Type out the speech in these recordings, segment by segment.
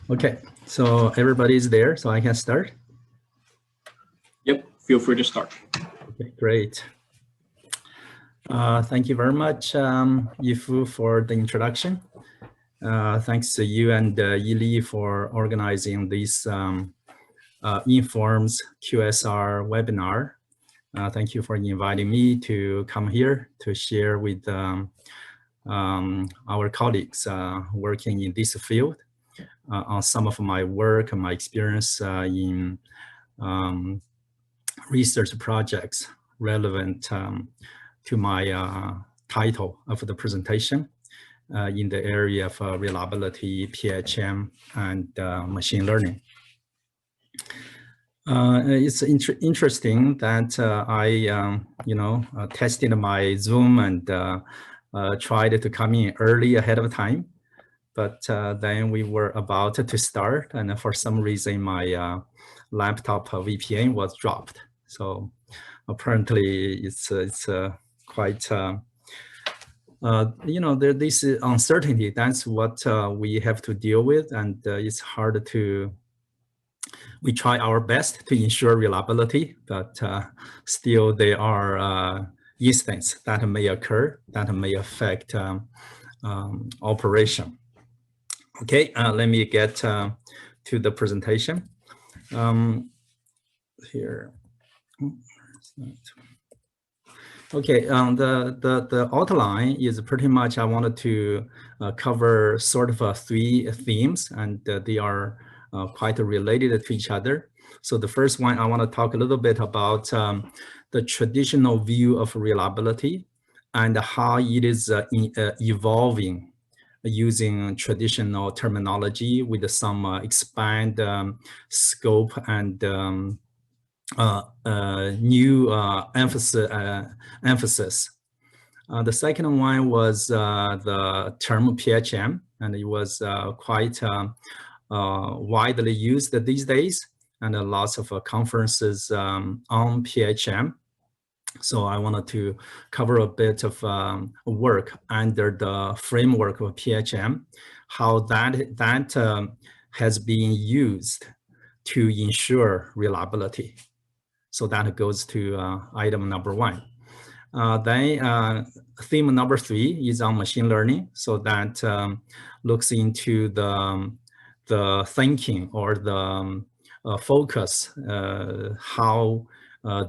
Okay, so everybody's there, so I can start? Yep, feel free to start. Okay, great. Thank you very much, Yifu, for the introduction. Thanks to you and Yili for organizing this INFORMS-QSR webinar. Thank you for inviting me to come here to share with our colleagues working in this field on some of my work and my experience in research projects relevant to my title of the presentation in the area of reliability, PHM, and machine learning. It's interesting that I, tested my Zoom and tried to come in early ahead of time, but then we were about to start, and for some reason my laptop VPN was dropped. So apparently it's quite this uncertainty. That's what we have to deal with, and it's hard to. We try our best to ensure reliability, but still there are incidents that may occur that may affect operation. Okay, let me get to the presentation. Here. Okay, the outline is pretty much I wanted to cover sort of 3 themes, and they are quite related to each other. So the first one, I want to talk a little bit about the traditional view of reliability and how it is evolving using traditional terminology with some expand scope and new emphasis. The second one was the term PHM, and it was quite widely used these days, and lots of conferences on PHM. So I wanted to cover a bit of work under the framework of PHM, how that has been used to ensure reliability. So that goes to item number 1. Then theme number 3 is on machine learning. So that looks into the thinking or the focus, how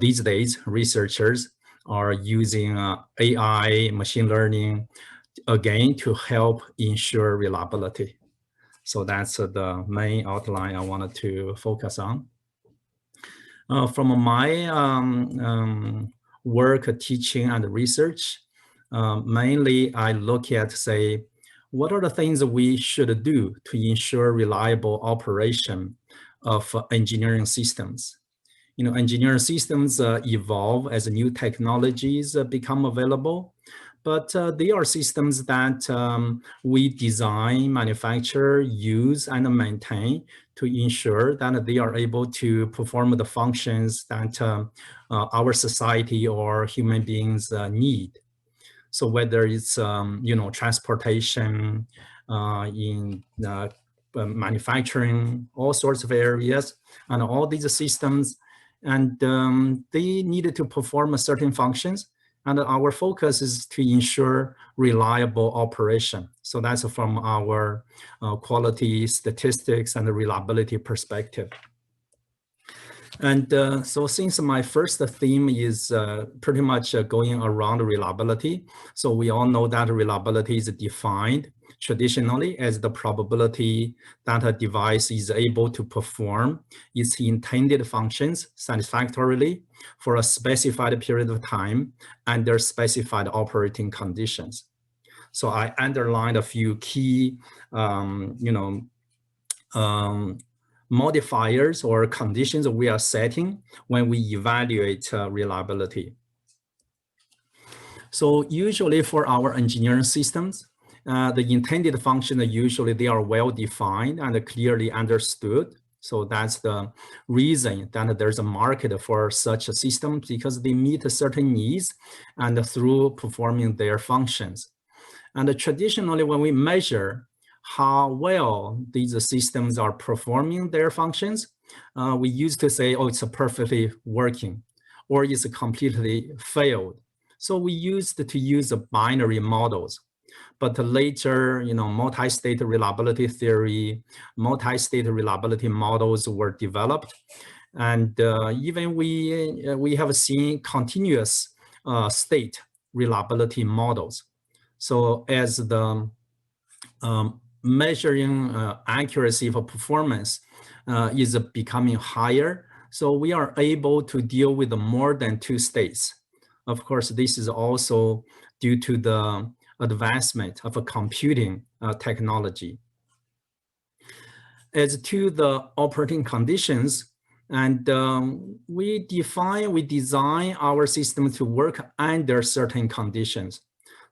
these days researchers are using AI, machine learning, again, to help ensure reliability. So that's the main outline I wanted to focus on. From my work, teaching, and research, mainly I look at, say, what are the things that we should do to ensure reliable operation of engineering systems? Engineering systems evolve as new technologies become available, but they are systems that we design, manufacture, use, and maintain to ensure that they are able to perform the functions that our society or human beings need. So whether it's transportation, in manufacturing, all sorts of areas, and all these systems, and they needed to perform certain functions, and our focus is to ensure reliable operation. So that's from our quality, statistics, and reliability perspective. And so since my first theme is pretty much going around reliability, so we all know that reliability is defined traditionally as the probability that a device is able to perform its intended functions satisfactorily for a specified period of time under specified operating conditions. So I underlined a few key, modifiers or conditions we are setting when we evaluate reliability. So usually for our engineering systems, the intended function, usually they are well defined and clearly understood. So that's the reason that there's a market for such a system, because they meet certain needs and through performing their functions. And traditionally when we measure how well these systems are performing their functions. We used to say, oh, it's perfectly working, or it's completely failed. So we used to use binary models. But later, multi-state reliability theory, multi-state reliability models were developed. And even we have seen continuous state reliability models. So as the measuring accuracy of performance is becoming higher, so we are able to deal with more than 2 states. Of course, this is also due to the advancement of a computing technology. As to the operating conditions, and we design our system to work under certain conditions.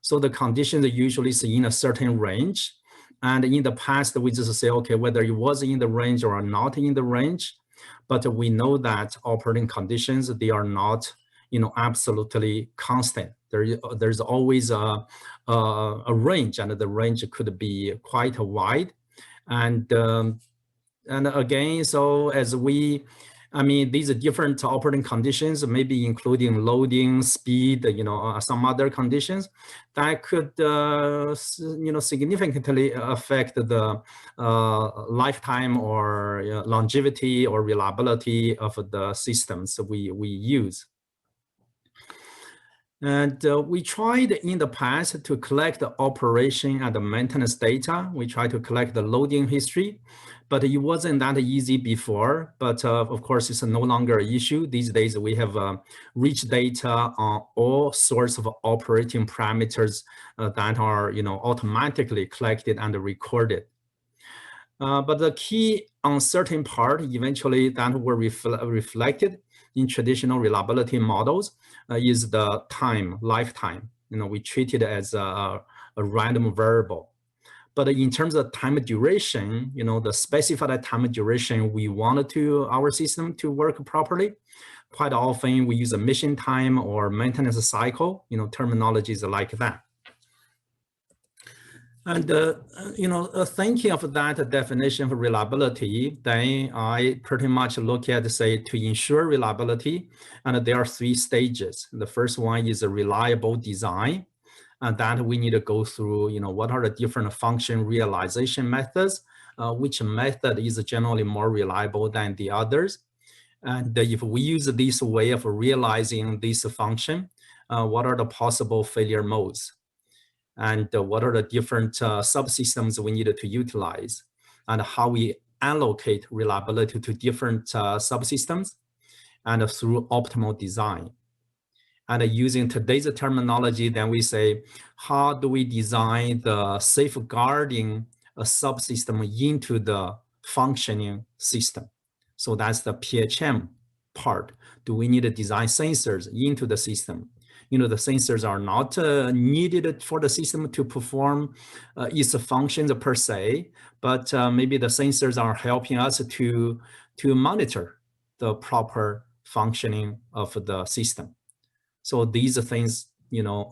So the conditions are usually in a certain range. And in the past, we just say, okay, whether it was in the range or not in the range, but we know that operating conditions, they are not, absolutely constant. There's always a range, and the range could be quite wide. And again, so as these are different operating conditions, maybe including loading, speed, some other conditions that could, significantly affect the lifetime or longevity or reliability of the systems we use. And we tried in the past to collect the operation and the maintenance data. We tried to collect the loading history, but it wasn't that easy before. But of course, it's no longer an issue. These days, we have rich data on all sorts of operating parameters that are, automatically collected and recorded. But the key uncertain part, eventually, that were reflected in traditional reliability models is the lifetime. We treat it as a random variable. But in terms of time duration, the specified time duration we wanted our system to work properly, quite often we use a mission time or maintenance cycle, terminologies like that. And, thinking of that definition of reliability, then I pretty much look at, say, to ensure reliability, and there are 3 stages. The first one is a reliable design, and that we need to go through, what are the different function realization methods, which method is generally more reliable than the others. And if we use this way of realizing this function, what are the possible failure modes? And what are the different subsystems we need to utilize, and how we allocate reliability to different subsystems, and through optimal design. And using today's terminology, then we say, how do we design the safeguarding a subsystem into the functioning system? So that's the PHM part. Do we need to design sensors into the system? The sensors are not needed for the system to perform its functions per se, but maybe the sensors are helping us to monitor the proper functioning of the system. So these things,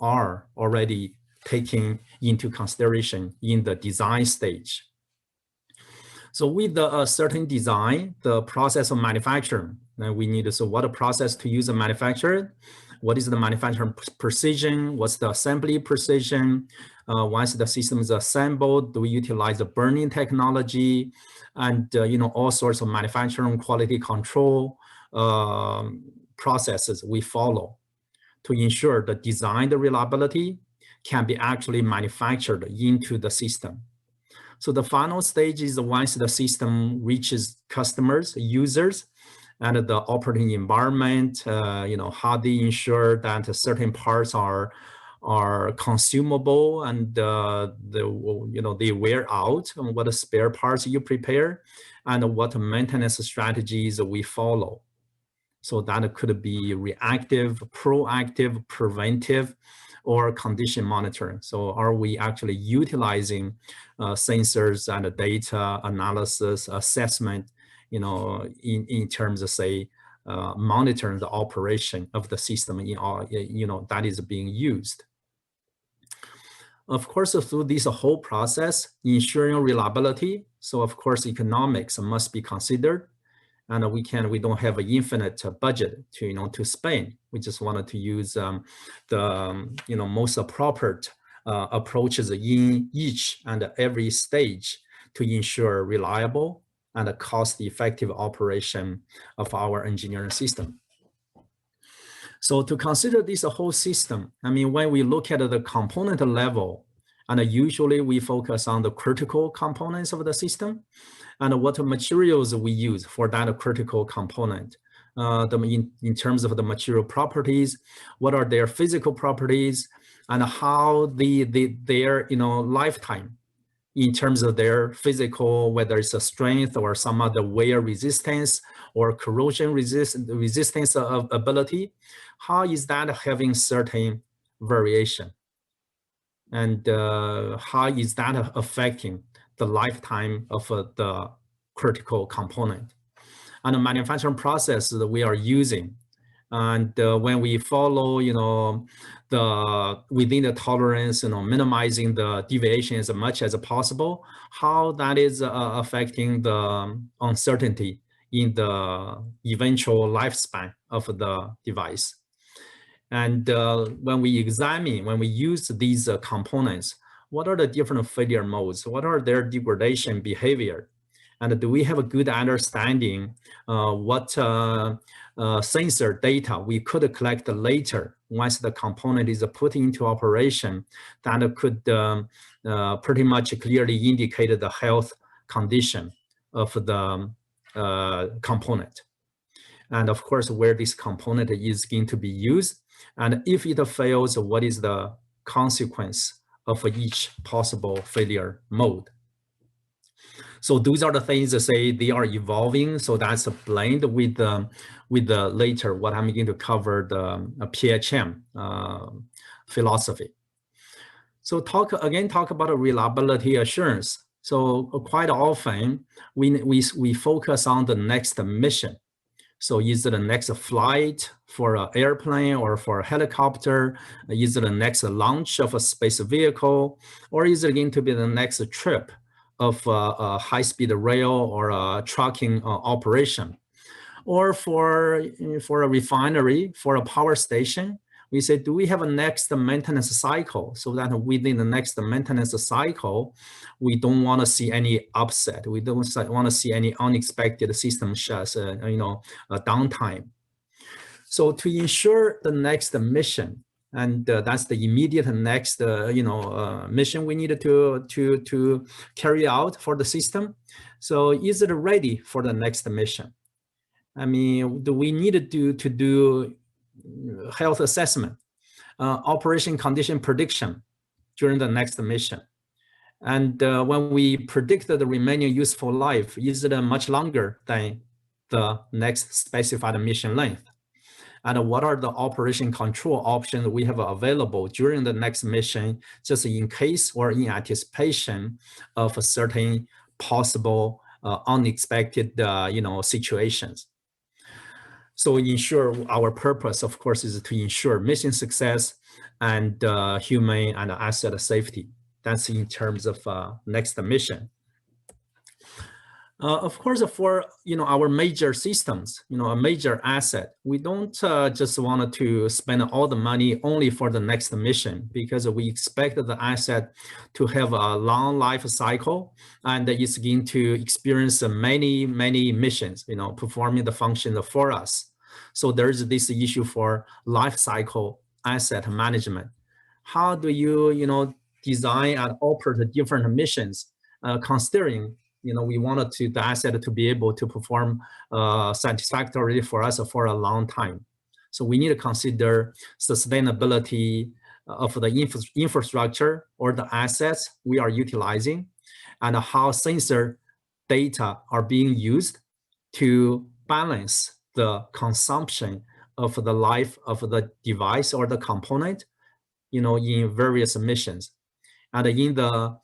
are already taken into consideration in the design stage. So with a certain design, the process of manufacturing, then we need to, so what a process to use a manufacturer, what is the manufacturing precision, what's the assembly precision, once the system is assembled, do we utilize the burning technology, and all sorts of manufacturing quality control processes we follow to ensure the design, the reliability can be actually manufactured into the system. So the final stage is once the system reaches customers, users, and the operating environment, how they ensure that certain parts are consumable and they wear out, and what spare parts you prepare, and what maintenance strategies we follow. So that could be reactive, proactive, preventive, or condition monitoring. So are we actually utilizing sensors and data analysis, assessment, in terms of, say, monitoring the operation of the system that is being used. Of course, through this whole process, ensuring reliability. So of course, economics must be considered, and we don't have an infinite budget to spend. We just wanted to use the most appropriate approaches in each and every stage to ensure reliable and cost-effective operation of our engineering system. So to consider this whole system, I mean, when we look at the component level, and usually we focus on the critical components of the system and what materials we use for that critical component. In terms of the material properties, what are their physical properties, and how their lifetime in terms of their physical, whether it's a strength or some other wear resistance or corrosion resistance of ability, how is that having certain variation? And how is that affecting the lifetime of the critical component? And the manufacturing process that we are using, and when we follow, within the tolerance, minimizing the deviation as much as possible, how that is affecting the uncertainty in the eventual lifespan of the device. And when we use these components, what are the different failure modes? What are their degradation behavior? And do we have a good understanding what sensor data we could collect later once the component is put into operation that could pretty much clearly indicate the health condition of the component? And of course, where this component is going to be used. And if it fails, what is the consequence of each possible failure mode? So those are the things that say they are evolving. So that's a blend with the later what I'm going to cover the PHM philosophy. So talk about reliability assurance. So quite often we focus on the next mission. So is it the next flight for an airplane or for a helicopter? Is it the next launch of a space vehicle? Or is it going to be the next trip of a high-speed rail or a trucking operation? Or for a refinery, for a power station, we say, do we have a next maintenance cycle? So that within the next maintenance cycle, we don't want to see any upset. We don't want to see any unexpected system shuts, downtime. So to ensure the next mission, and that's the immediate next, mission we need to carry out for the system. So is it ready for the next mission? I mean, do we need to do health assessment, operation condition prediction during the next mission? And when we predict the remaining useful life, is it much longer than the next specified mission length? And what are the operation control options we have available during the next mission, just in case or in anticipation of a certain possible unexpected situations? So ensure our purpose, of course, is to ensure mission success and human and asset safety. That's in terms of next mission. Of course, for our major systems, a major asset, we don't just want to spend all the money only for the next mission, because we expect the asset to have a long life cycle and it's going to experience many missions, performing the function for us. So there is this issue for life cycle asset management. How do you design and operate different missions, considering we wanted the asset to be able to perform satisfactorily for us for a long time. So we need to consider sustainability of the infrastructure or the assets we are utilizing, and how sensor data are being used to balance the consumption of the life of the device or the component, in various missions. And in the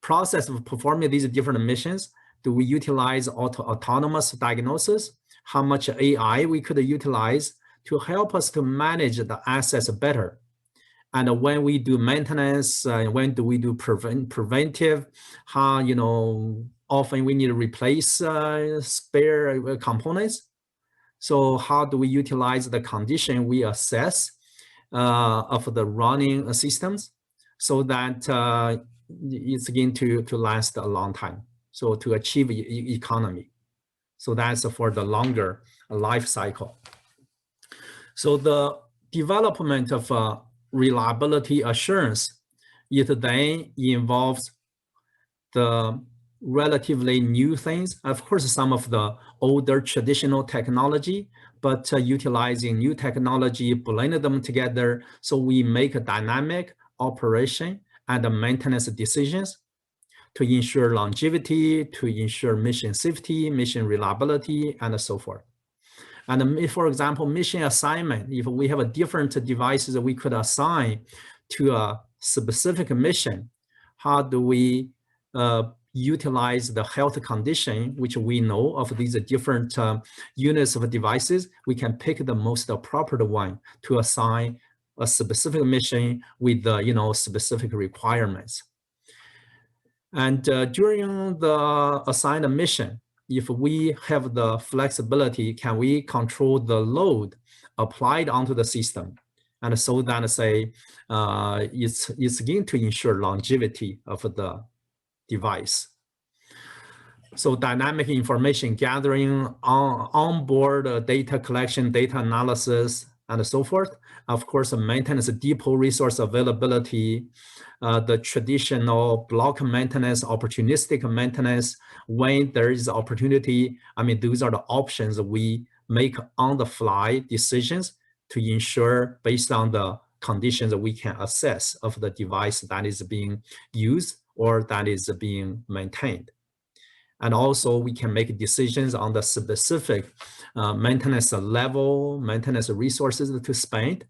process of performing these different missions, do we utilize autonomous diagnosis? How much AI we could utilize to help us to manage the assets better? And when we do maintenance, when do we do preventive, how, you know, often we need to replace spare components. So how do we utilize the condition we assess of the running systems so that it's going to last a long time, so to achieve economy. So that's for the longer life cycle. So the development of reliability assurance, it then involves the relatively new things. Of course, some of the older traditional technology, but utilizing new technology, blending them together, so we make a dynamic operation and maintenance decisions to ensure longevity, to ensure mission safety, mission reliability, and so forth. And for example, mission assignment, if we have a different devices that we could assign to a specific mission, how do we utilize the health condition, which we know of these different units of devices? We can pick the most appropriate one to assign a specific mission with the, you know, specific requirements. And during the assigned mission, if we have the flexibility, can we control the load applied onto the system? And so that, say, it's going to ensure longevity of the device. So dynamic information gathering, onboard data collection, data analysis, and so forth. Of course, maintenance depot resource availability, the traditional block maintenance, opportunistic maintenance, when there is opportunity. I mean, those are the options we make on the fly decisions to ensure based on the conditions that we can assess of the device that is being used or that is being maintained. And also we can make decisions on the specific maintenance level, maintenance resources to spend.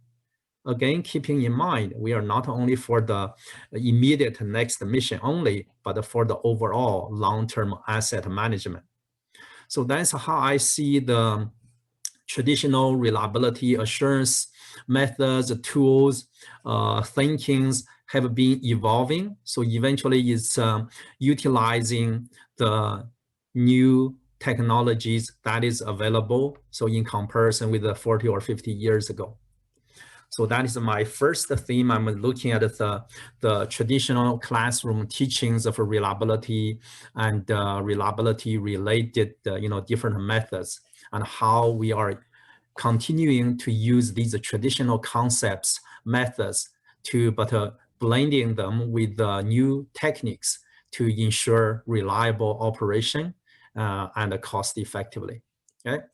Again, keeping in mind, we are not only for the immediate next mission only, but for the overall long-term asset management. So that's how I see the traditional reliability assurance methods, tools, thinkings have been evolving. So eventually it's utilizing the new technologies that is available. So in comparison with the 40 or 50 years ago. So that is my first theme. I'm looking at the traditional classroom teachings of reliability and reliability related, different methods, and how we are continuing to use these traditional concepts, methods, but blending them with new techniques to ensure reliable operation and cost effectively. Okay.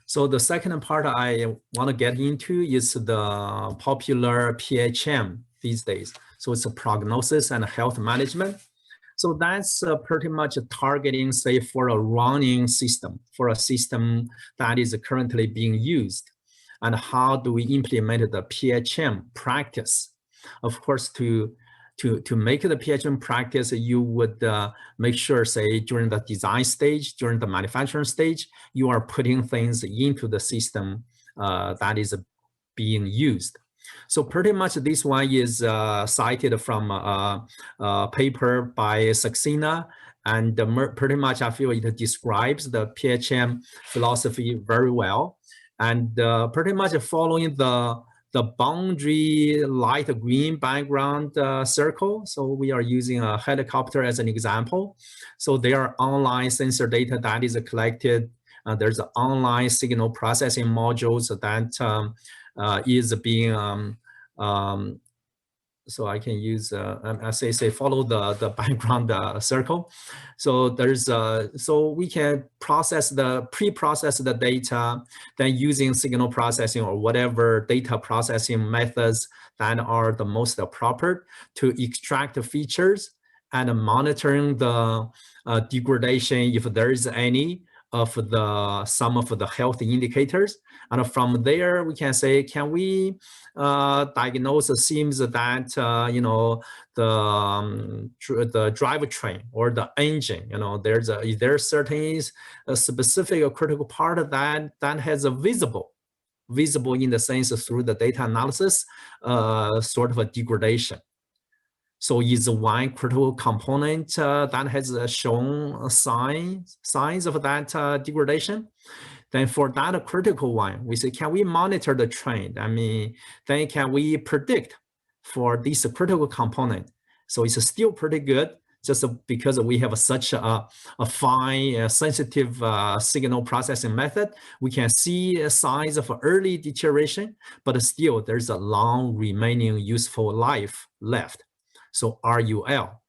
So the second part I want to get into is the popular PHM these days. So it's a prognosis and health management. So that's pretty much targeting, say, for a running system, for a system that is currently being used. And how do we implement the PHM practice? Of course, to make the PHM practice, you would make sure, say, during the design stage, during the manufacturing stage, you are putting things into the system that is being used. So pretty much this one is cited from a paper by Saxena, and pretty much I feel it describes the PHM philosophy very well. And pretty much following the boundary light green background circle. So we are using a helicopter as an example. So there are online sensor data that is collected. There's an online signal processing modules that is being so I can use I say follow the background circle. So there's so we can pre-process the data, then using signal processing or whatever data processing methods that are the most appropriate to extract the features and monitoring the degradation, if there is any, of some of the health indicators. And from there, we can say, can we diagnose? It seems that the drivetrain or the engine, there's certain specific or critical part of that has a visible visible in the sense through the data analysis, sort of a degradation. So is one critical component that has shown signs of that degradation? Then for that critical one, we say, can we monitor the trend? I mean, then can we predict for this critical component? So it's still pretty good, just because we have such a fine, sensitive signal processing method. We can see signs of early deterioration, but still there's a long remaining useful life left. So RUL.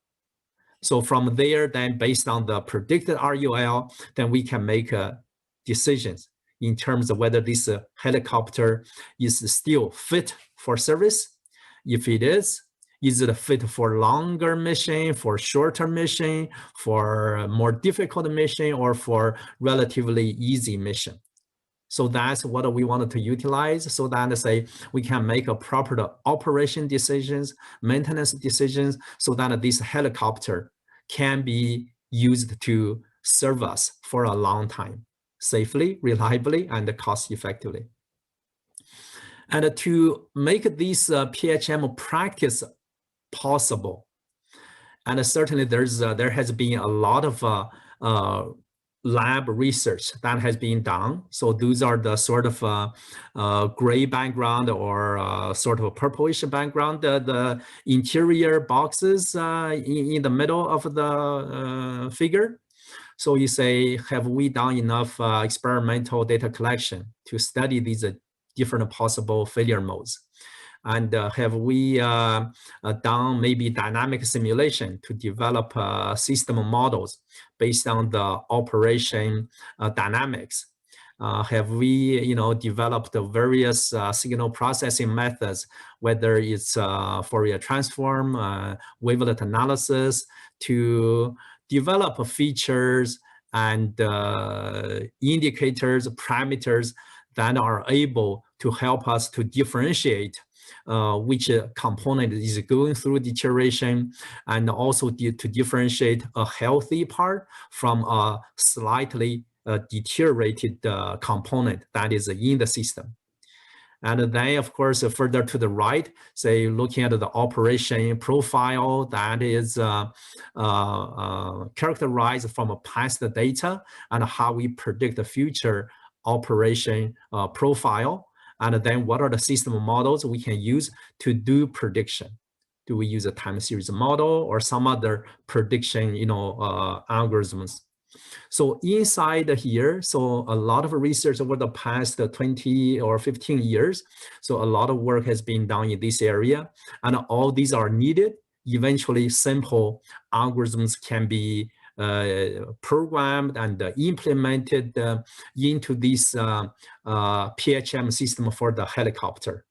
So from there, then based on the predicted RUL, then we can make decisions in terms of whether this helicopter is still fit for service. If it is it fit for longer mission, for shorter mission, for more difficult mission, or for relatively easy mission? So that's what we wanted to utilize, so that say we can make a proper operation decisions, maintenance decisions, so that this helicopter can be used to serve us for a long time, safely, reliably, and cost effectively. And to make this PHM practice possible, and certainly there has been a lot of lab research that has been done. So those are the sort of gray background or sort of a purplish background, the interior boxes in the middle of the figure. So you say, have we done enough experimental data collection to study these different possible failure modes? And have we done maybe dynamic simulation to develop system models based on the operation dynamics? Have we, developed the various signal processing methods, whether it's Fourier transform, wavelet analysis, to develop features and indicators, parameters that are able to help us to differentiate which component is going through deterioration, and also to differentiate a healthy part from a slightly deteriorated component that is in the system. And then, of course, further to the right, say, looking at the operation profile that is characterized from past data and how we predict the future operation profile. And then what are the system models we can use to do prediction? Do we use a time series model or some other prediction, algorithms? So inside here, so a lot of research over the past 20 or 15 years. So a lot of work has been done in this area, and all these are needed. Eventually, simple algorithms can be programmed and implemented into this PHM system for the helicopter.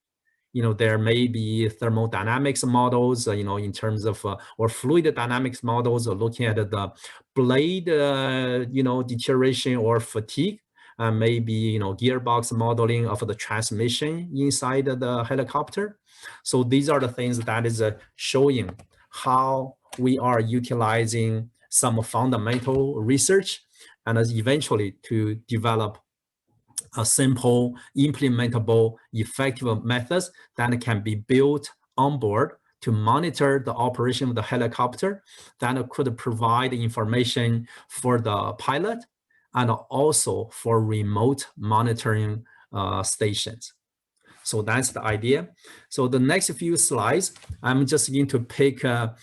There may be thermodynamics models, in terms of, or fluid dynamics models, looking at the blade, deterioration or fatigue. Maybe, gearbox modeling of the transmission inside the helicopter. So these are the things that is showing how we are utilizing some fundamental research and eventually to develop a simple, implementable, effective methods that can be built on board to monitor the operation of the helicopter, that could provide information for the pilot and also for remote monitoring stations. So that's the idea. So the next few slides, I'm just going to pick a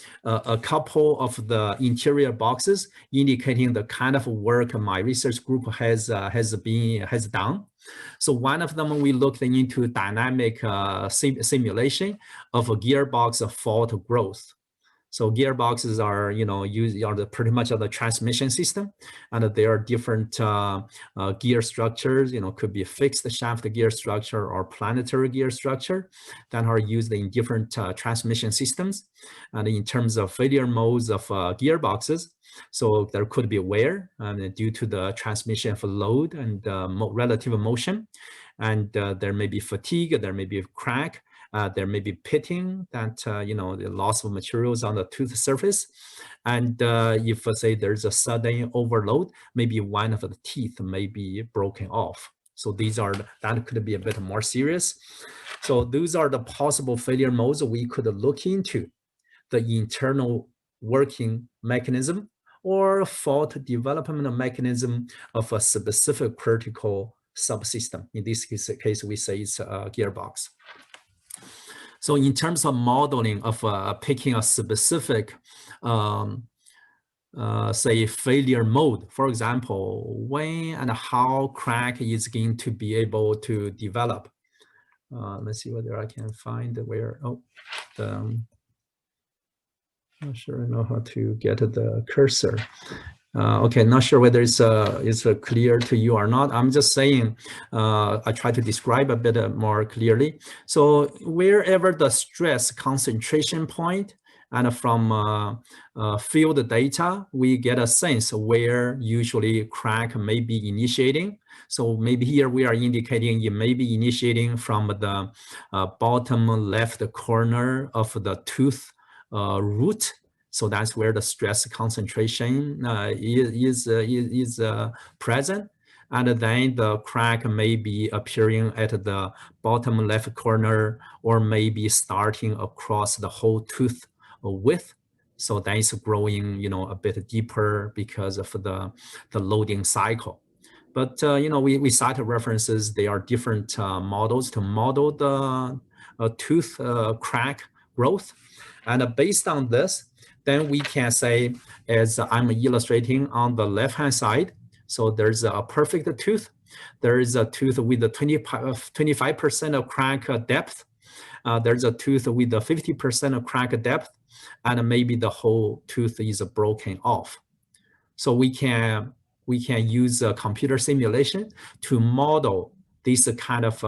couple of the interior boxes indicating the kind of work my research group has done. So one of them, we looked into dynamic simulation of a gearbox fault growth. So gearboxes are, pretty much the transmission system, and there are different gear structures, could be fixed shaft gear structure or planetary gear structure that are used in different transmission systems. And in terms of failure modes of gearboxes, so there could be wear due to the transmission of load and relative motion, and there may be fatigue, there may be a crack. There may be pitting, that the loss of materials on the tooth surface, and if say there's a sudden overload, maybe one of the teeth may be broken off. So that could be a bit more serious. So those are the possible failure modes we could look into: the internal working mechanism or fault development mechanism of a specific critical subsystem. In this case, we say it's a gearbox. So in terms of modeling of picking a specific, say, failure mode, for example, when and how crack is going to be able to develop. Let's see whether I can find where, not sure I know how to get the cursor. Okay, not sure whether it's clear to you or not. I'm just saying, I try to describe a bit more clearly. So wherever the stress concentration point, and from field data, we get a sense where usually crack may be initiating. So maybe here we are indicating it may be initiating from the bottom left corner of the tooth root. So that's where the stress concentration is present. And then the crack may be appearing at the bottom left corner, or maybe starting across the whole tooth width. So that is growing, a bit deeper because of the loading cycle. But, we cited references. They are different models to model the tooth crack growth. And based on this, then we can say, as I'm illustrating on the left-hand side, so there's a perfect tooth. There is a tooth with a 25% of crack depth. There's a tooth with a 50% of crack depth, and maybe the whole tooth is broken off. So we can use a computer simulation to model this kind of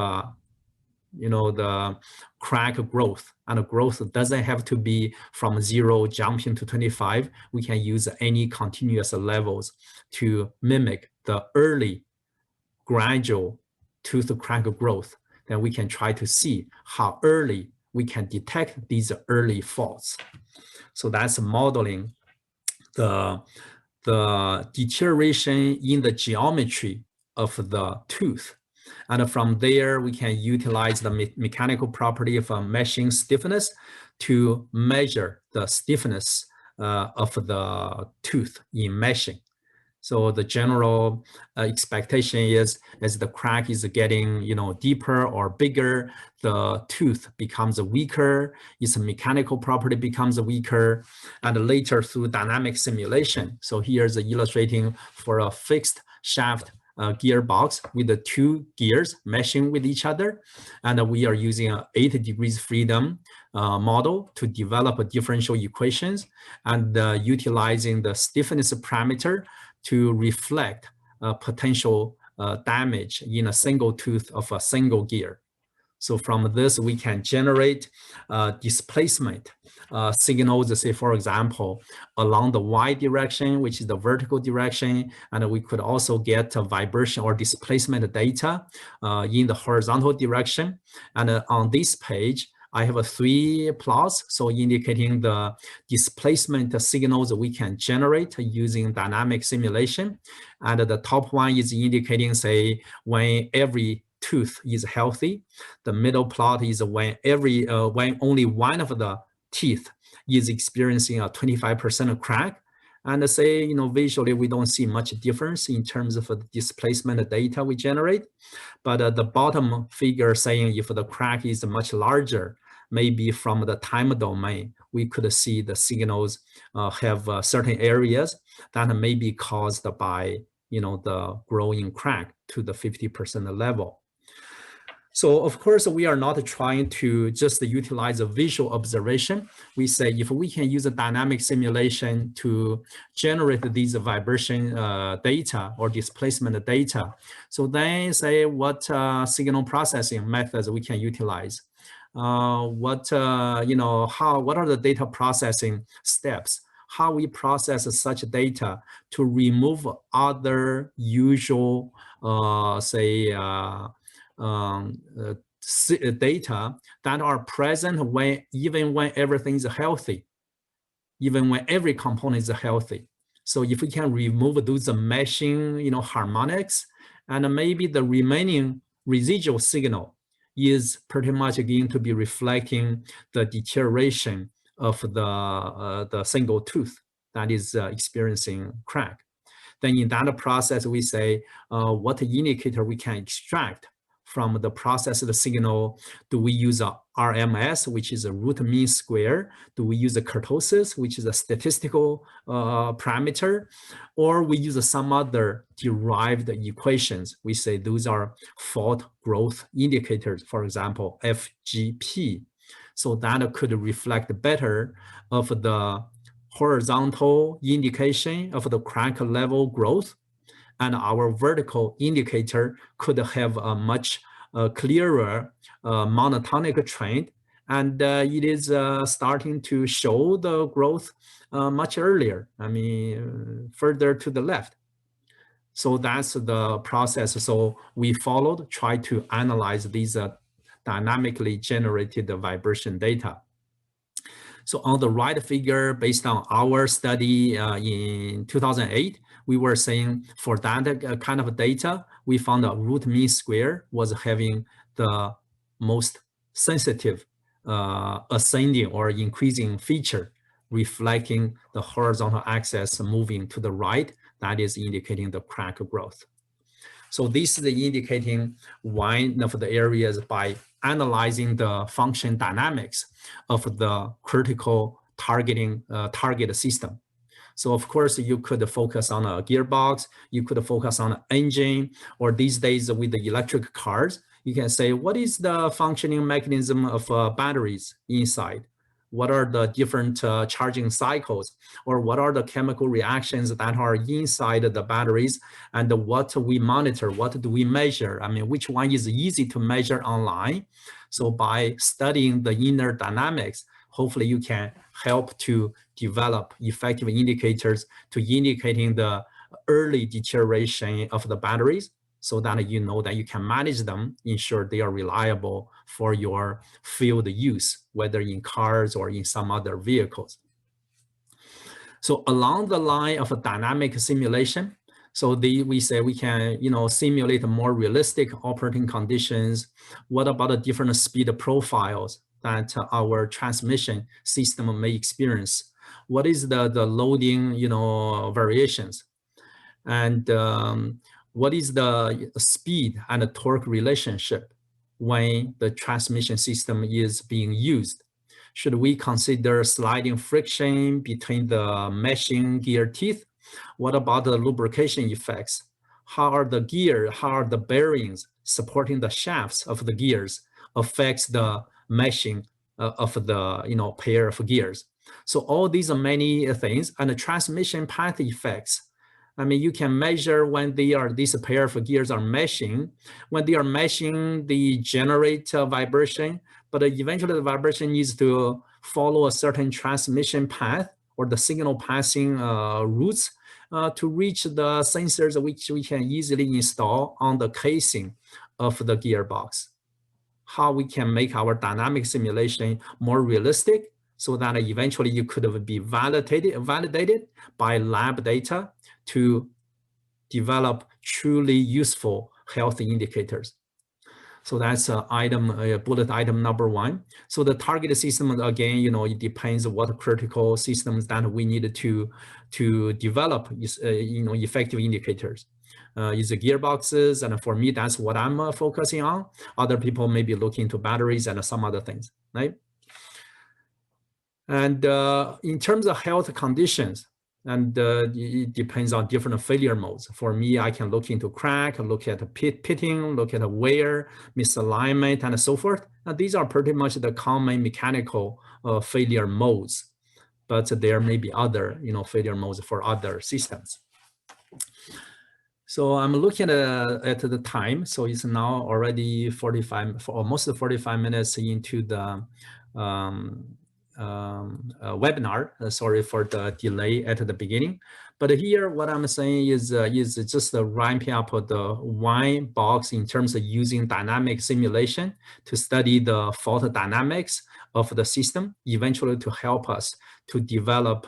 the crack growth. And growth doesn't have to be from 0 jumping to 25. We can use any continuous levels to mimic the early gradual tooth crack growth. Then we can try to see how early we can detect these early faults. So that's modeling the deterioration in the geometry of the tooth. And from there, we can utilize the mechanical property of meshing stiffness to measure the stiffness of the tooth in meshing. So the general expectation is, as the crack is getting, deeper or bigger, the tooth becomes weaker, its mechanical property becomes weaker, and later through dynamic simulation. So here's illustrating for a fixed shaft gearbox with the 2 gears meshing with each other. And we are using an 8 degrees freedom model to develop differential equations, and utilizing the stiffness parameter to reflect potential damage in a single tooth of a single gear. So from this, we can generate displacement signals, say, for example, along the Y direction, which is the vertical direction. And we could also get vibration or displacement data in the horizontal direction. And on this page, I have 3 plots, so indicating the displacement signals we can generate using dynamic simulation. And the top one is indicating, say, when every tooth is healthy. The middle plot is when only one of the teeth is experiencing a 25% crack. And say, visually, we don't see much difference in terms of the displacement data we generate. But the bottom figure saying if the crack is much larger, maybe from the time domain, we could see the signals have certain areas that may be caused by, the growing crack to the 50% level. So of course, we are not trying to just utilize a visual observation. We say if we can use a dynamic simulation to generate these vibration data or displacement data, so then say what signal processing methods we can utilize. What are the data processing steps? How we process such data to remove other usual, data that are present even when everything is healthy, even when every component is healthy. So if we can remove those meshing, harmonics, and maybe the remaining residual signal is pretty much going to be reflecting the deterioration of the single tooth that is experiencing crack. Then in that process, we say what indicator we can extract from the processed signal. Do we use a RMS, which is a root mean square? Do we use a kurtosis, which is a statistical parameter? Or we use some other derived equations? We say those are fault growth indicators, for example, FGP. So that could reflect better of the horizontal indication of the crack level growth, and our vertical indicator could have a much clearer monotonic trend, and it is starting to show the growth much earlier, I mean, further to the left. So that's the process. So we try to analyze these dynamically generated vibration data. So on the right figure, based on our study in 2008, we were saying for that kind of data, we found a root mean square was having the most sensitive ascending or increasing feature, reflecting the horizontal axis moving to the right. That is indicating the crack growth. So this is indicating one of the areas by analyzing the function dynamics of the critical target system. So of course, you could focus on a gearbox, you could focus on an engine, or these days with the electric cars, you can say, what is the functioning mechanism of batteries inside? What are the different charging cycles, or what are the chemical reactions that are inside the batteries, and what we monitor, what do we measure? I mean, which one is easy to measure online? So by studying the inner dynamics, hopefully you can help to develop effective indicators to indicating the early deterioration of the batteries, so that you know that you can manage them, ensure they are reliable for your field use, whether in cars or in some other vehicles. So along the line of a dynamic simulation, so we say we can, simulate more realistic operating conditions. What about the different speed profiles that our transmission system may experience? What is the loading, variations? And what is the speed and the torque relationship when the transmission system is being used? Should we consider sliding friction between the meshing gear teeth? What about the lubrication effects? How are the bearings supporting the shafts of the gears affects the meshing of the pair of gears? So all these are many things, and the transmission path effects. I mean, you can measure when these pair of gears are meshing. When they are meshing, they generate vibration, but eventually the vibration needs to follow a certain transmission path or the signal passing routes to reach the sensors which we can easily install on the casing of the gearbox. How we can make our dynamic simulation more realistic so that eventually you could be validated by lab data to develop truly useful health indicators. So that's bullet item number 1. So the target system, again, it depends on what critical systems that we need to develop effective indicators. Is gearboxes, and for me, that's what I'm focusing on. Other people may be looking to batteries and some other things, right? And in terms of health conditions, and it depends on different failure modes. For me, I can look into crack, look at pitting, look at wear, misalignment, and so forth. And these are pretty much the common mechanical failure modes, but there may be other failure modes for other systems. So I'm looking at the time. So it's now already almost 45 minutes into the webinar. Sorry for the delay at the beginning. But here, what I'm saying is just ramping up the one box in terms of using dynamic simulation to study the fault dynamics of the system, eventually to help us to develop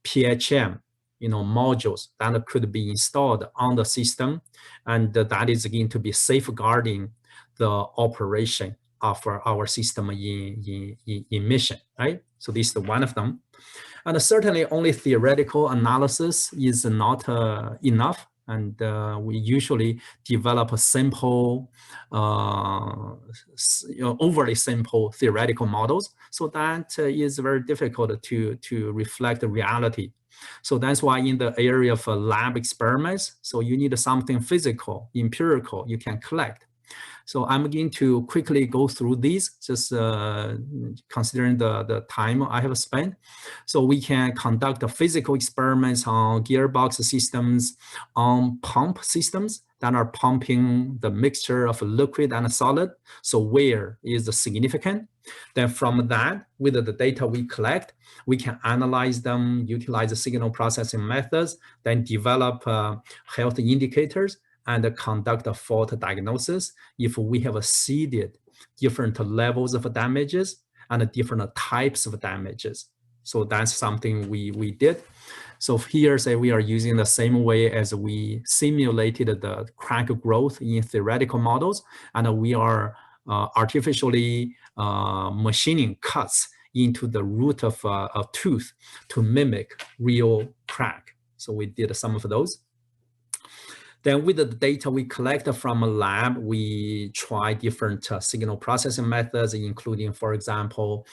PHM modules that could be installed on the system, and that is going to be safeguarding the operation of our system in mission, right? So this is one of them. And certainly only theoretical analysis is not enough. And we usually develop a simple, overly simple theoretical models. So that is very difficult to reflect the reality. So that's why in the area of lab experiments, so you need something physical, empirical, you can collect. So I'm going to quickly go through these, just considering the time I have spent. So we can conduct the physical experiments on gearbox systems, on pump systems that are pumping the mixture of liquid and solid. So where is significant? Then from that, with the data we collect, we can analyze them, utilize the signal processing methods, then develop health indicators, and conduct a fault diagnosis if we have seeded different levels of damages and different types of damages. So that's something we did. So here, say we are using the same way as we simulated the crack growth in theoretical models, and we are artificially machining cuts into the root of a tooth to mimic real crack. So we did some of those. Then with the data we collect from a lab, we try different signal processing methods, including, for example,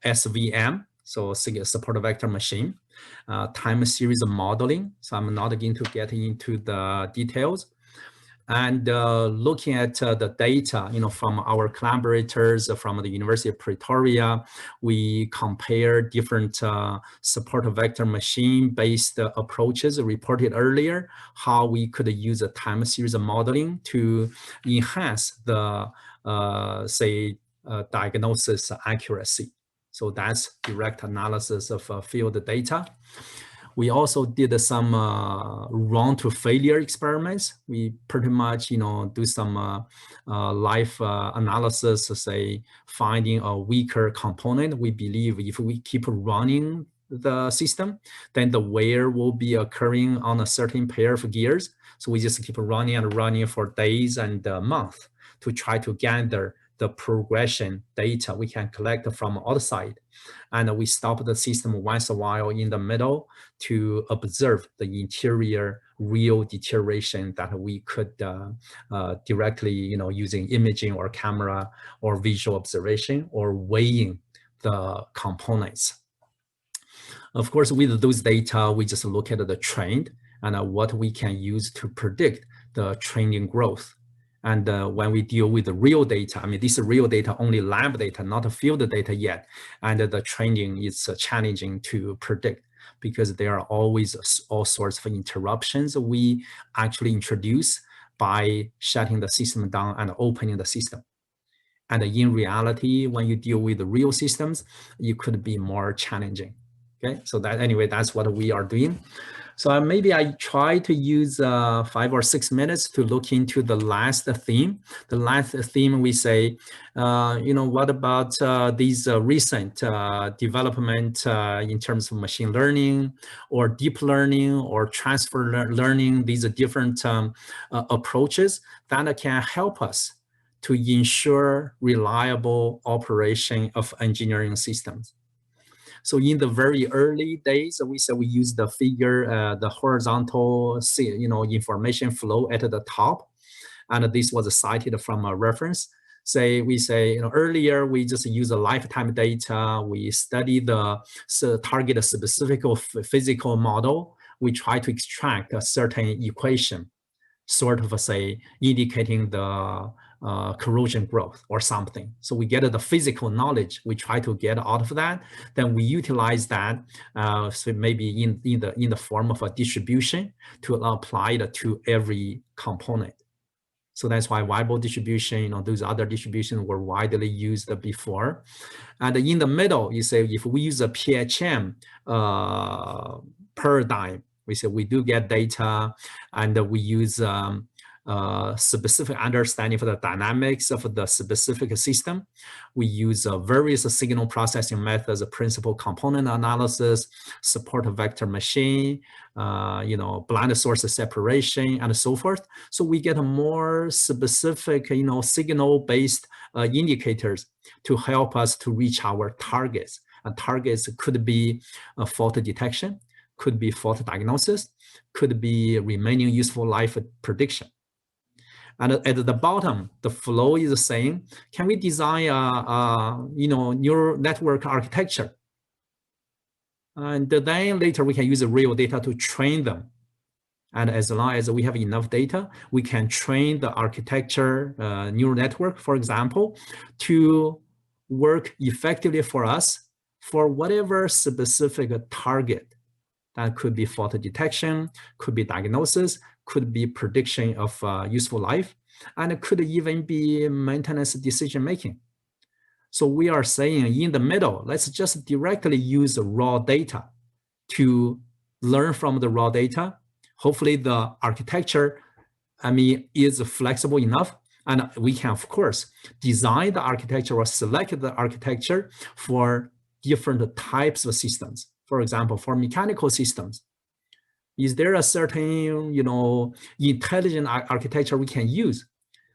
SVM, so support vector machine, time series modeling. So I'm not going to get into the details. And looking at the data, from our collaborators from the University of Pretoria, we compare different support vector machine-based approaches reported earlier, how we could use a time series modeling to enhance the, diagnosis accuracy. So that's direct analysis of field data. We also did some run to failure experiments. We pretty much, do some life analysis, say finding a weaker component. We believe if we keep running the system, then the wear will be occurring on a certain pair of gears. So we just keep running and running for days and months to try to gather the progression data we can collect from outside. And we stop the system once a while in the middle to observe the interior real deterioration that we could directly, using imaging or camera or visual observation or weighing the components. Of course, with those data, we just look at the trend and what we can use to predict the trending growth. And when we deal with the real data, this is real data, only lab data, not field data yet. And the trending is challenging to predict because there are always all sorts of interruptions we actually introduce by shutting the system down and opening the system. And in reality, when you deal with the real systems, it could be more challenging. Okay, so that's what we are doing. So maybe I try to use 5 or 6 minutes to look into the last theme. The last theme we say, what about these recent development in terms of machine learning or deep learning or transfer learning, these are different approaches that can help us to ensure reliable operation of engineering systems. So in the very early days, we said we use the figure, the horizontal, information flow at the top, and this was cited from a reference. We say, earlier we just use a lifetime data. We study the target specific physical model. We try to extract a certain equation, sort of indicating the corrosion growth or something. So we get the physical knowledge we try to get out of that. Then we utilize that, so maybe in the form of a distribution to apply it to every component. So that's why Weibull distribution, those other distributions were widely used before. And in the middle, you say if we use a PHM paradigm, we say we do get data, and we use specific understanding for the dynamics of the specific system. We use various signal processing methods, principal component analysis, support vector machine, blind source separation, and so forth. So we get a more specific, signal-based indicators to help us to reach our targets. And targets could be fault detection, could be fault diagnosis, could be remaining useful life prediction. And at the bottom, the flow is saying, can we design a neural network architecture? And then later we can use the real data to train them. And as long as we have enough data, we can train the architecture neural network, for example, to work effectively for us for whatever specific target. That could be fault detection, could be diagnosis, could be prediction of useful life, and it could even be maintenance decision-making. So we are saying in the middle, let's just directly use the raw data to learn from the raw data. Hopefully the architecture, is flexible enough, and we can, of course, design the architecture or select the architecture for different types of systems. For example, for mechanical systems, is there a certain, intelligent architecture we can use?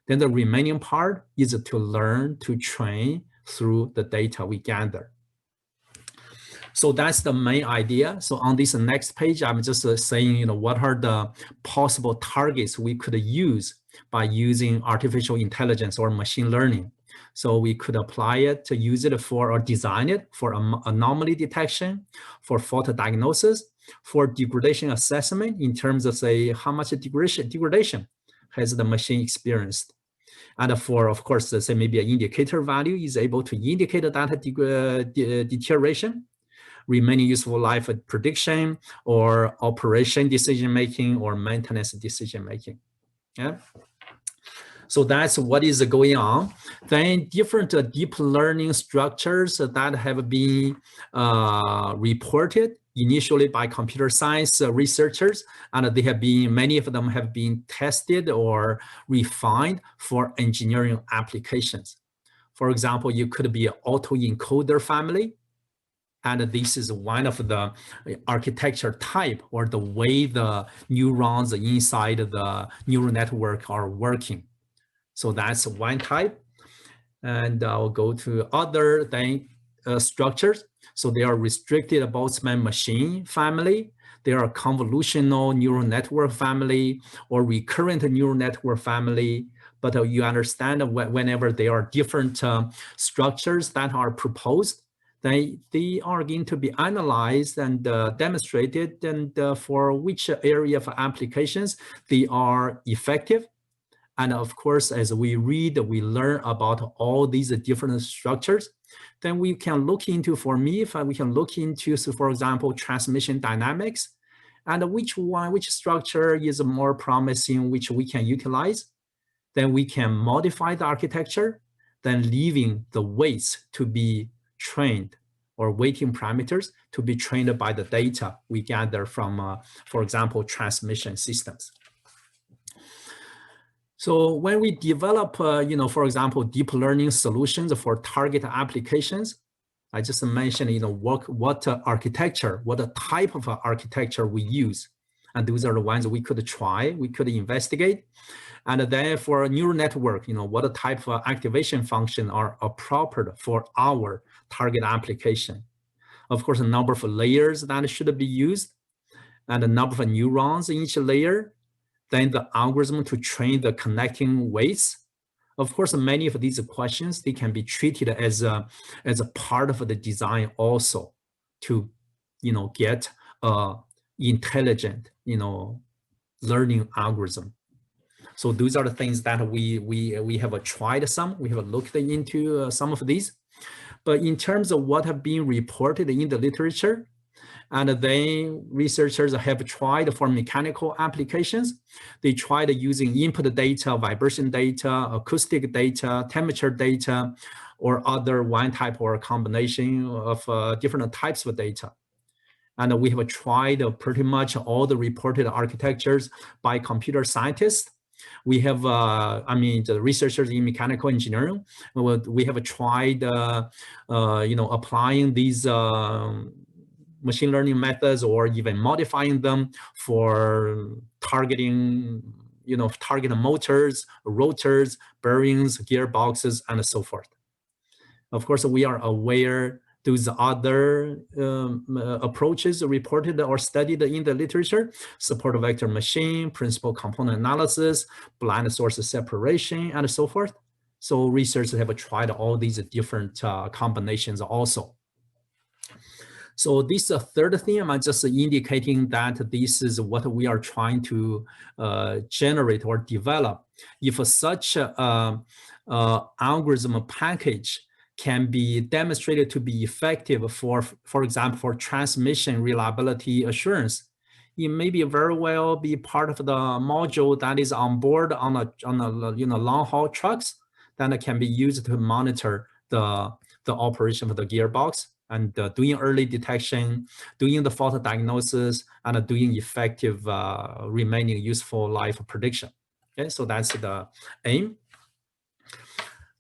Then the remaining part is to learn, to train through the data we gather. So that's the main idea. So on this next page, I'm just saying, what are the possible targets we could use by using artificial intelligence or machine learning. So we could apply it to use it for, or design it for anomaly detection, for fault diagnosis, for degradation assessment in terms of, say, how much degradation has the machine experienced. And for, of course, say maybe an indicator value is able to indicate that deterioration, remaining useful life prediction, or operation decision-making, or maintenance decision-making. Yeah. So that's what is going on. Then different deep learning structures that have been reported initially by computer science researchers, and they have been, many of them have been tested or refined for engineering applications. For example, you could be an autoencoder family, and this is one of the architecture type or the way the neurons inside the neural network are working. So that's one type. And I'll go to other structures. So they are restricted Boltzmann machine family. They are convolutional neural network family or recurrent neural network family. But you understand whenever there are different structures that are proposed, they are going to be analyzed and demonstrated, and for which area of applications they are effective. And of course, as we read, we learn about all these different structures, then we can look into, for me, if we can look into, so for example, transmission dynamics, and which structure is more promising, which we can utilize. Then we can modify the architecture, then leaving the weights to be trained, or weighting parameters to be trained by the data we gather from, for example, transmission systems. So when we develop, for example, deep learning solutions for target applications, I just mentioned, what architecture, what type of architecture we use. And those are the ones we could try, we could investigate. And then for a neural network, what type of activation function are appropriate for our target application. Of course, a number of layers that should be used, and a number of neurons in each layer. Then the algorithm to train the connecting weights. Of course, many of these questions, they can be treated as a part of the design also to, get a intelligent, learning algorithm. So those are the things that we have tried some, we have looked into some of these. But in terms of what have been reported in the literature, and then researchers have tried for mechanical applications. They tried using input data, vibration data, acoustic data, temperature data, or other one type or a combination of different types of data. And we have tried pretty much all the reported architectures by computer scientists. We have, I mean, the researchers in mechanical engineering, we have tried, applying these machine learning methods or even modifying them for targeting, target motors, rotors, bearings, gearboxes, and so forth. Of course, we are aware those other approaches reported or studied in the literature: support vector machine, principal component analysis, blind source separation, and so forth. So researchers have tried all these different combinations also. So this third thing, I'm just indicating that this is what we are trying to generate or develop. If such algorithm package can be demonstrated to be effective for example, for transmission reliability assurance, it may be very well be part of the module that is on board on a long haul trucks that can be used to monitor the operation of the gearbox and doing early detection, doing the fault diagnosis, and doing effective remaining useful life prediction. Okay, so that's the aim.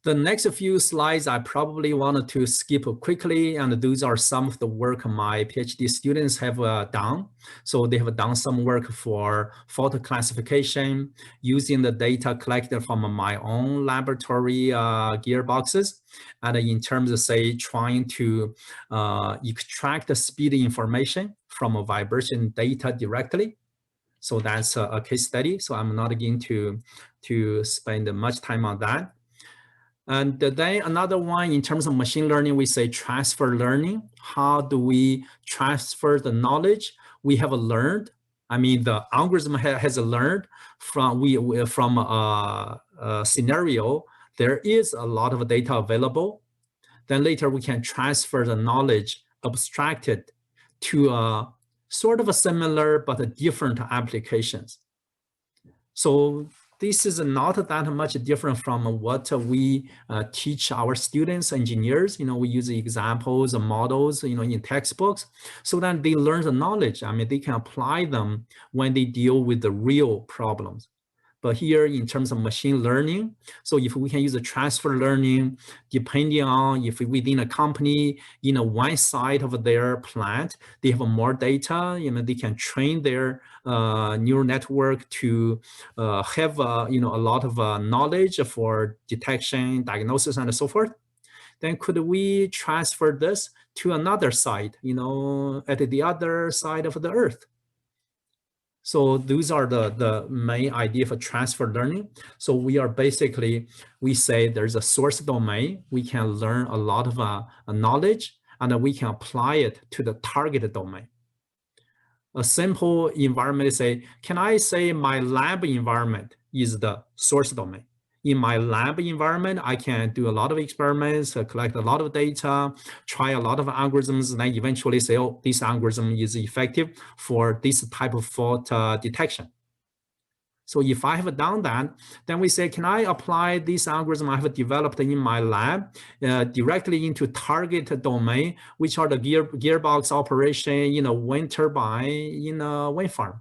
The next few slides I probably wanted to skip quickly, and those are some of the work my PhD students have done. So they have done some work for fault classification using the data collected from my own laboratory gearboxes, and in terms of, say, trying to extract the speed information from a vibration data directly. So that's a case study. So I'm not going to spend much time on that. And then another one, in terms of machine learning, we say transfer learning. How do we transfer the knowledge we have learned? I mean, the algorithm has learned from a scenario. There is a lot of data available. Then later we can transfer the knowledge abstracted to sort of a similar but different applications. So this is not that much different from what we teach our students, engineers. We use examples and models, in textbooks, so that they learn the knowledge. I mean, they can apply them when they deal with the real problems. But here, in terms of machine learning, so if we can use a transfer learning, depending on if within a company, one side of their plant, they have more data, they can train their neural network to have, a lot of knowledge for detection, diagnosis, and so forth. Then could we transfer this to another side, at the other side of the earth? So those are the main idea for transfer learning. So we are basically, we say there's a source domain. We can learn a lot of knowledge, and then we can apply it to the target domain. A simple environment is say, can I say my lab environment is the source domain? In my lab environment, I can do a lot of experiments, collect a lot of data, try a lot of algorithms, and then eventually say, oh, this algorithm is effective for this type of fault detection. So if I have done that, then we say, can I apply this algorithm I have developed in my lab directly into target domain, which are the gearbox operation, wind turbine, wind farm?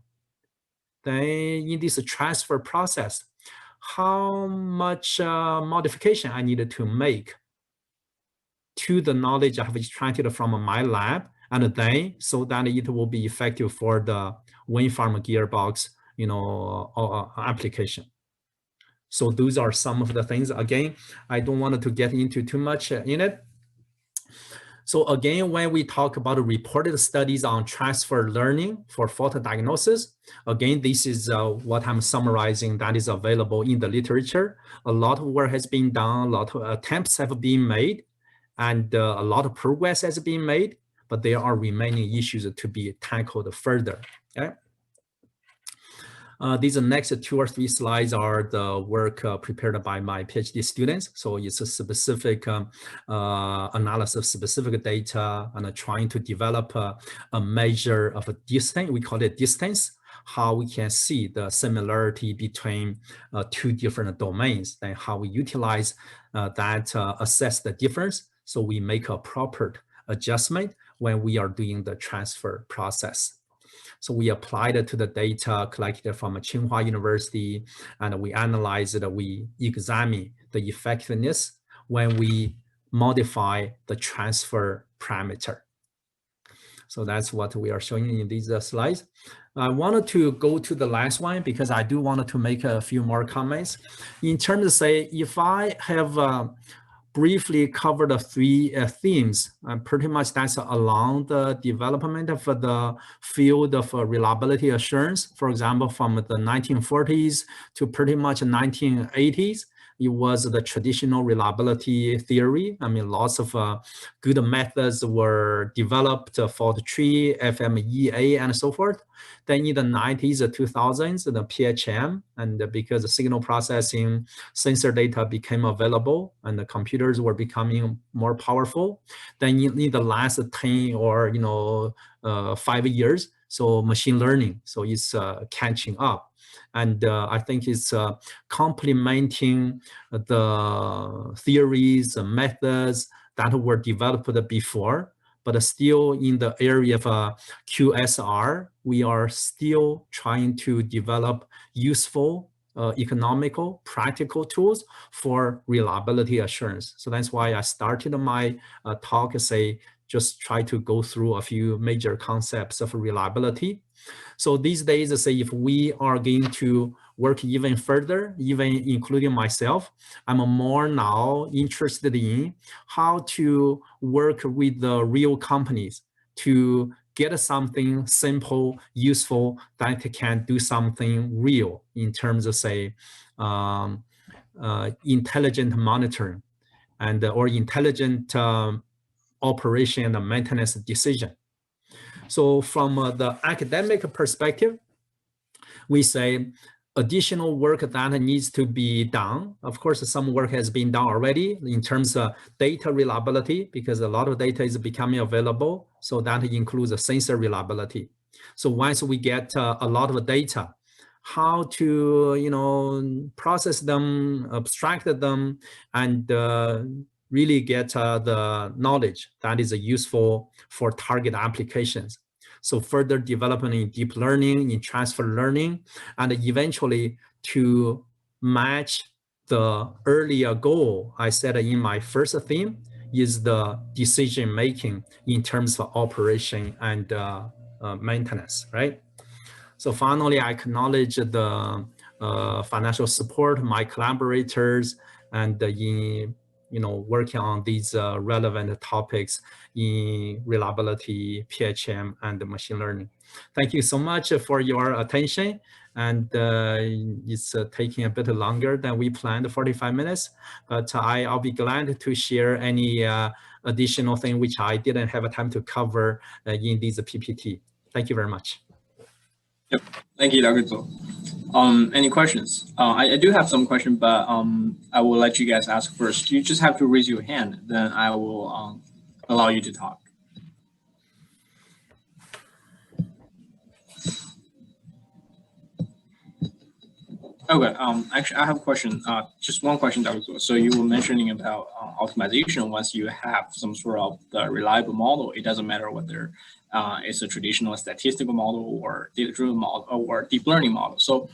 Then in this transfer process, how much modification I needed to make to the knowledge I have extracted from my lab, and then so that it will be effective for the wind farm gearbox, application. So those are some of the things. Again, I don't want to get into too much in it. So again, when we talk about reported studies on transfer learning for fault diagnosis, again, this is what I'm summarizing that is available in the literature. A lot of work has been done, a lot of attempts have been made, and a lot of progress has been made, but there are remaining issues to be tackled further. Okay? These next 2 or 3 slides are the work prepared by my PhD students. So it's a specific analysis of specific data and trying to develop a measure of a distance. We call it distance, how we can see the similarity between 2 different domains, and how we utilize that, assess the difference. So we make a proper adjustment when we are doing the transfer process. So we applied it to the data collected from Tsinghua University, and we analyzed it, we examine the effectiveness when we modify the transfer parameter. So that's what we are showing in these slides. I wanted to go to the last one because I do want to make a few more comments. In terms of, say, if I have briefly covered the three themes, pretty much that's along the development of the field of reliability assurance, for example, from the 1940s to pretty much 1980s. It was the traditional reliability theory. I mean, lots of good methods were developed, fault tree, FMEA, and so forth. Then in the 90s, 2000s, the PHM, and because the signal processing sensor data became available and the computers were becoming more powerful. Then in the last 10 or 5 years, so machine learning, so it's catching up. And I think it's complementing the theories and methods that were developed before, but still in the area of QSR, we are still trying to develop useful, economical, practical tools for reliability assurance. So that's why I started my talk, just try to go through a few major concepts of reliability. So these days, if we are going to work even further, even including myself, I'm more now interested in how to work with the real companies to get something simple, useful, that can do something real in terms of, intelligent monitoring and or intelligent operation and maintenance decision. So from the academic perspective, we say additional work that needs to be done. Of course, some work has been done already in terms of data reliability, because a lot of data is becoming available. So that includes the sensor reliability. So once we get a lot of data, how to process them, abstract them, and really get the knowledge that is useful for target applications. So further development in deep learning, in transfer learning, and eventually to match the earlier goal I said in my first theme is the decision making in terms of operation and maintenance, right? So finally, I acknowledge the financial support, my collaborators, and in working on these relevant topics in reliability, PHM, and machine learning. Thank you so much for your attention. And it's taking a bit longer than we planned, 45 minutes, but I'll be glad to share any additional thing which I didn't have time to cover in this PPT. Thank you very much. Yep. Thank you, Dr. Zhou. Any questions? I do have some questions, but I will let you guys ask first. You just have to raise your hand, then I will allow you to talk. Okay. Actually, I have a question. Just one question, Dr. Zhou. So you were mentioning about optimization. Once you have some sort of the reliable model, it doesn't matter whether it's a traditional statistical model or data-driven model or deep learning model. So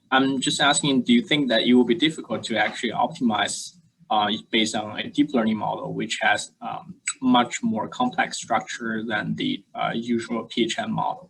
I'm just asking, do you think that it will be difficult to actually optimize based on a deep learning model, which has much more complex structure than the usual PHM model?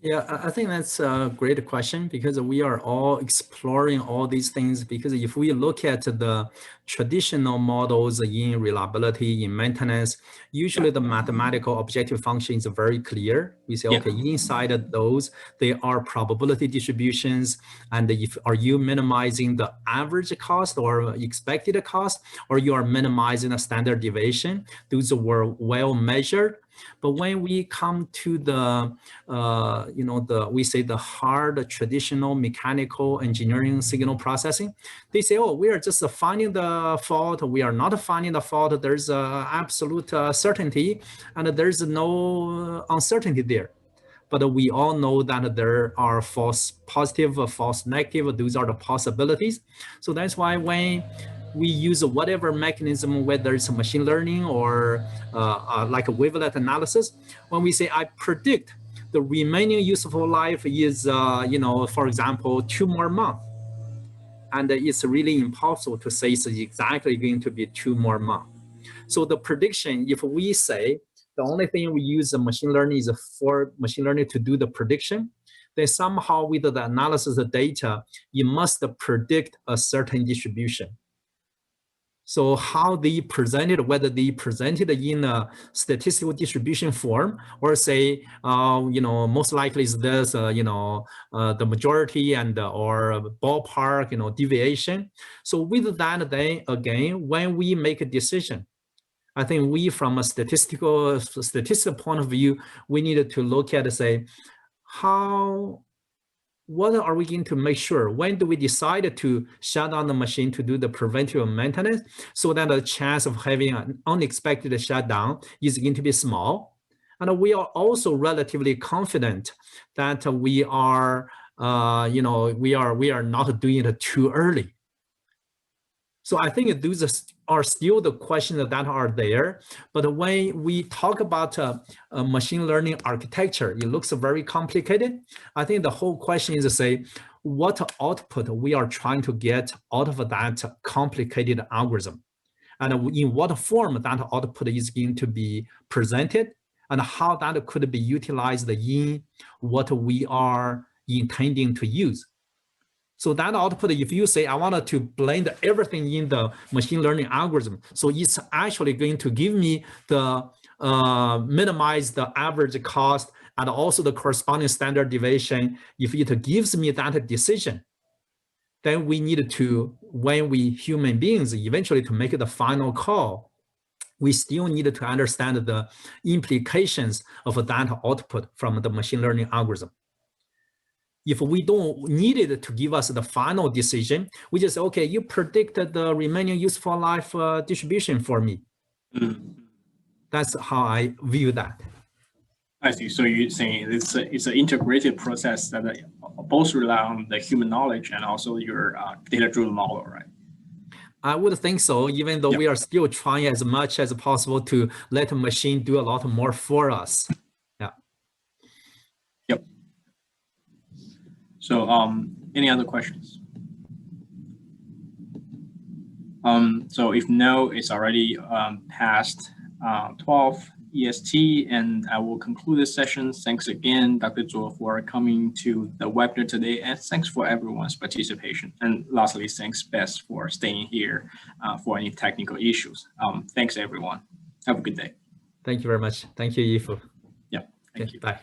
Yeah, I think that's a great question, because we are all exploring all these things. Because if we look at the traditional models in reliability, in maintenance, usually the mathematical objective function is very clear. We say, okay, inside of those, they are probability distributions. And if are you minimizing the average cost or expected cost, or you are minimizing the standard deviation, those were well measured. But when we come to the, we say the hard traditional mechanical engineering signal processing, they say, oh, we are just finding the fault. We are not finding the fault. There's absolute certainty, and there's no uncertainty there. But we all know that there are false positive, false negative. Those are the possibilities. So that's why when we use whatever mechanism, whether it's machine learning or like a wavelet analysis, when we say I predict the remaining useful life is, you know, for example, 2 more months. And it's really impossible to say it's exactly going to be 2 more months. So the prediction, if we say the only thing we use the machine learning is for machine learning to do the prediction, then somehow with the analysis of data, you must predict a certain distribution. So how they presented, whether they presented in a statistical distribution form, or say, you know, most likely is this, you know, the majority and or ballpark, you know, deviation. So with that, then again, when we make a decision, I think we, from a statistical point of view, we needed to look at, say, what are we going to make sure? When do we decide to shut down the machine to do the preventive maintenance, so that the chance of having an unexpected shutdown is going to be small? And we are also relatively confident that we are, you know, we are not doing it too early. So I think those are still the questions that are there. But when we talk about machine learning architecture, it looks very complicated. I think the whole question is to say, what output we are trying to get out of that complicated algorithm, and in what form that output is going to be presented, and how that could be utilized in what we are intending to use. So that output, if you say, I wanted to blend everything in the machine learning algorithm, so it's actually going to give me the minimize the average cost and also the corresponding standard deviation. If it gives me that decision, then we need to, when we human beings eventually to make the final call, we still need to understand the implications of that output from the machine learning algorithm. If we don't need it to give us the final decision, we just, okay, you predicted the remaining useful life distribution for me. That's how I view that. I see. So you're saying it's an integrated process that both rely on the human knowledge and also your data-driven model, right? I would think so, even though we are still trying as much as possible to let the machine do a lot more for us. Yeah. Yep. So any other questions? So if no, it's already past 12 EST, and I will conclude this session. Thanks again, Dr. Zhuo, for coming to the webinar today, and thanks for everyone's participation. And lastly, thanks Bess for staying here for any technical issues. Thanks everyone. Have a good day. Thank you very much. Thank you, Yifu. Yeah, thank you. Bye.